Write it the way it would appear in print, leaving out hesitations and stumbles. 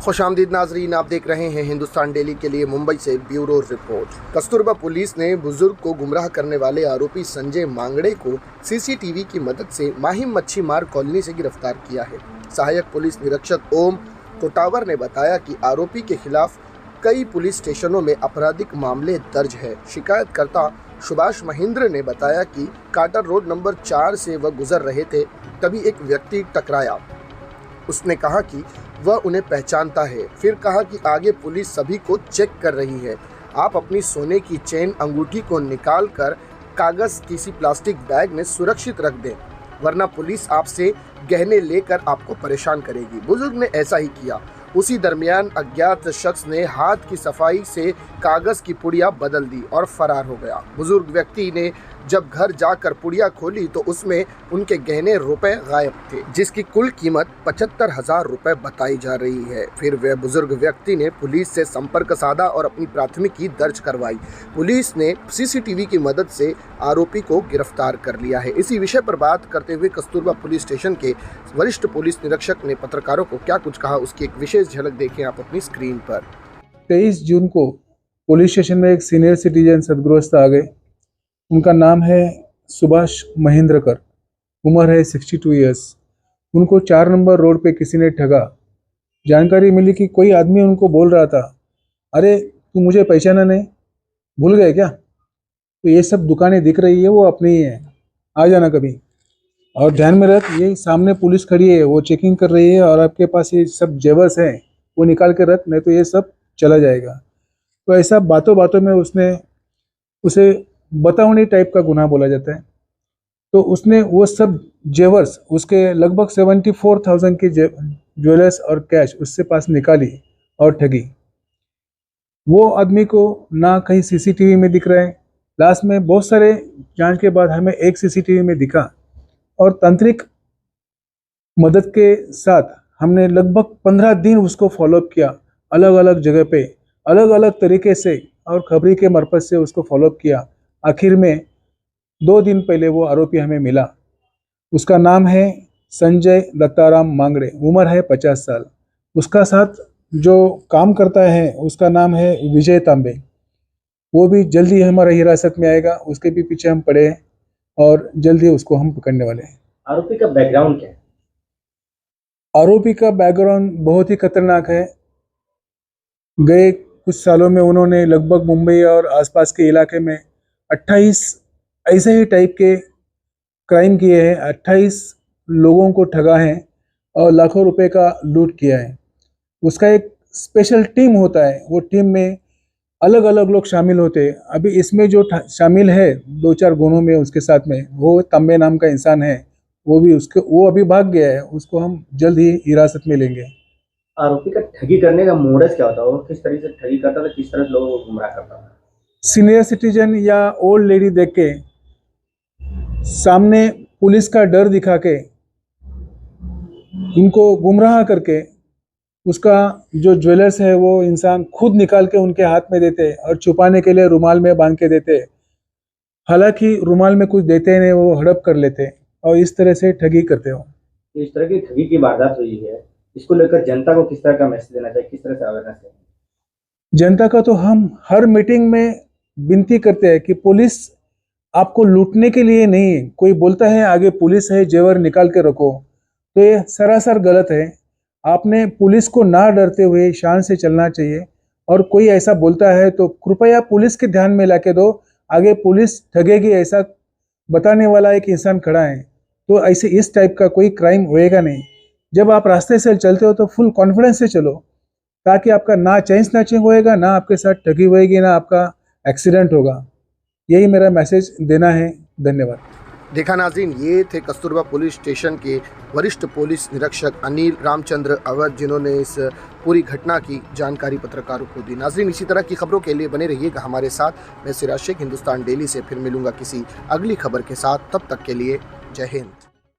खुशामदीद नाजरीन, आप देख रहे हैं हिंदुस्तान डेली के लिए मुंबई से ब्यूरो रिपोर्ट। कस्तूरबा पुलिस ने बुजुर्ग को गुमराह करने वाले आरोपी संजय मांगड़े को सीसीटीवी की मदद से माहिम मच्छी मार्ग कॉलोनी से गिरफ्तार किया है। सहायक पुलिस निरीक्षक ओम कोटावर ने बताया कि आरोपी के खिलाफ कई पुलिस स्टेशनों में आपराधिक मामले दर्ज है। शिकायतकर्ता सुभाष महेंद्र ने बताया कि काटर रोड नंबर 4 से वह गुजर रहे थे, तभी एक व्यक्ति टकराया। उसने कहा कि वह उन्हें पहचानता है, फिर कहा कि आगे पुलिस सभी को चेक कर रही है। आप अपनी सोने की चेन अंगूठी को निकाल कर कागज़ किसी प्लास्टिक बैग में सुरक्षित रख दें, वरना पुलिस आपसे गहने लेकर आपको परेशान करेगी। बुजुर्ग ने ऐसा ही किया। उसी दरमियान अज्ञात शख्स ने हाथ की सफाई से कागज़ की पुड़िया बदल दी और फरार हो गया। बुजुर्ग व्यक्ति ने जब घर जाकर पुड़िया खोली तो उसमें उनके गहने रुपए गायब थे, जिसकी कुल कीमत 75,000 रुपये बताई जा रही है। फिर वह बुजुर्ग व्यक्ति ने पुलिस से संपर्क साधा और अपनी प्राथमिकी दर्ज करवाई। पुलिस ने सीसीटीवी की मदद से आरोपी को गिरफ्तार कर लिया है। इसी विषय पर बात करते हुए कस्तूरबा पुलिस स्टेशन के वरिष्ठ पुलिस निरीक्षक ने पत्रकारों को क्या कुछ कहा, उसकी एक विशेष झलक देखें आप अपनी स्क्रीन पर। 23 जून को पुलिस स्टेशन में एक सीनियर सिटीजन सदगुरुस्त आ गए। उनका नाम है सुभाष महेंद्रकर, उम्र है 62 ईयर्स। उनको 4 नंबर रोड पे किसी ने ठगा। जानकारी मिली कि कोई आदमी उनको बोल रहा था, अरे तू मुझे पहचाना नहीं, भूल गए क्या? तो ये सब दुकानें दिख रही है, वो अपनी ही है, आ जाना कभी। और ध्यान में रख, ये सामने पुलिस खड़ी है, वो चेकिंग कर रही है और आपके पास ये सब जेवर्स हैं, वो निकाल के रख, नहीं तो ये सब चला जाएगा। तो ऐसा बातों बातों में उसे बतावनी टाइप का गुनाह बोला जाता है। तो उसने वो सब जेवर्स, उसके लगभग 74,000 की ज्वेलर्स और कैश उससे पास निकाली और ठगी। वो आदमी को ना कहीं सीसीटीवी में दिख रहा है। लास्ट में बहुत सारे जांच के बाद हमें एक सीसीटीवी में दिखा और तांत्रिक मदद के साथ हमने लगभग 15 दिन उसको फॉलोअप किया, अलग अलग जगह पे अलग अलग तरीके से, और खबरी के मरफत से उसको फॉलोअप किया। आखिर में 2 दिन पहले वो आरोपी हमें मिला। उसका नाम है संजय दत्ताराम मांगड़े, उम्र है 50 साल। उसका साथ जो काम करता है उसका नाम है विजय तांबे। वो भी जल्दी हमारे हिरासत में आएगा, उसके भी पीछे हम पड़े हैं और जल्दी उसको हम पकड़ने वाले हैं। आरोपी का बैकग्राउंड क्या है? आरोपी का बैकग्राउंड बहुत ही खतरनाक है। गए कुछ सालों में उन्होंने लगभग मुंबई और आसपास के इलाके में 28 ऐसे ही टाइप के क्राइम किए हैं। 28 लोगों को ठगा है और लाखों रुपए का लूट किया है। उसका एक स्पेशल टीम होता है, वो टीम में अलग अलग लोग शामिल होते हैं। अभी इसमें जो शामिल है 2-4 गुनों में उसके साथ में, वो तांबे नाम का इंसान है, वो अभी भाग गया है। उसको हम जल्द ही हिरासत में लेंगे। आरोपी का ठगी करने का मोडस क्या होता है और किस तरह से ठगी करता था, किस तरह से लोगों को गुमराह करता था? सीनियर सिटीजन या ओल्ड लेडी देख के सामने पुलिस का डर दिखा के उनको गुमराह करके उसका जो ज्वेलर्स है वो इंसान खुद निकाल के उनके हाथ में देते और छुपाने के लिए रुमाल में बांध के देते। हालांकि रुमाल में कुछ देते नहीं, वो हड़प कर लेते और इस तरह से ठगी करते हो। इस तरह की ठगी की वारदात हुई है, इसको लेकर जनता को किस तरह का मैसेज देना चाहिए, किस तरह से अवेयरनेस है? जनता का तो हम हर मीटिंग में विनती करते हैं कि पुलिस आपको लूटने के लिए नहीं, कोई बोलता है आगे पुलिस है जेवर निकाल के रखो, तो ये सरासर गलत है। आपने पुलिस को ना डरते हुए शान से चलना चाहिए, और कोई ऐसा बोलता है तो कृपया पुलिस के ध्यान में लाके दो, आगे पुलिस ठगेगी ऐसा बताने वाला एक इंसान खड़ा है, तो ऐसे इस टाइप का कोई क्राइम होएगा नहीं। जब आप रास्ते से चलते हो तो फुल कॉन्फिडेंस से चलो, ताकि आपका ना चेन स्नैचिंग होएगा, ना आपके साथ ठगी होएगी, ना आपका एक्सीडेंट होगा। यही मेरा मैसेज देना है। धन्यवाद। देखा नाज़रीन, ये थे कस्तूरबा पुलिस स्टेशन के वरिष्ठ पुलिस निरीक्षक अनिल रामचंद्र अवध, जिन्होंने इस पूरी घटना की जानकारी पत्रकारों को दी। नाज़रीन, इसी तरह की खबरों के लिए बने रहिएगा हमारे साथ। मैं सिराज शेख, हिंदुस्तान डेली से फिर मिलूंगा किसी अगली खबर के साथ। तब तक के लिए जय हिंद।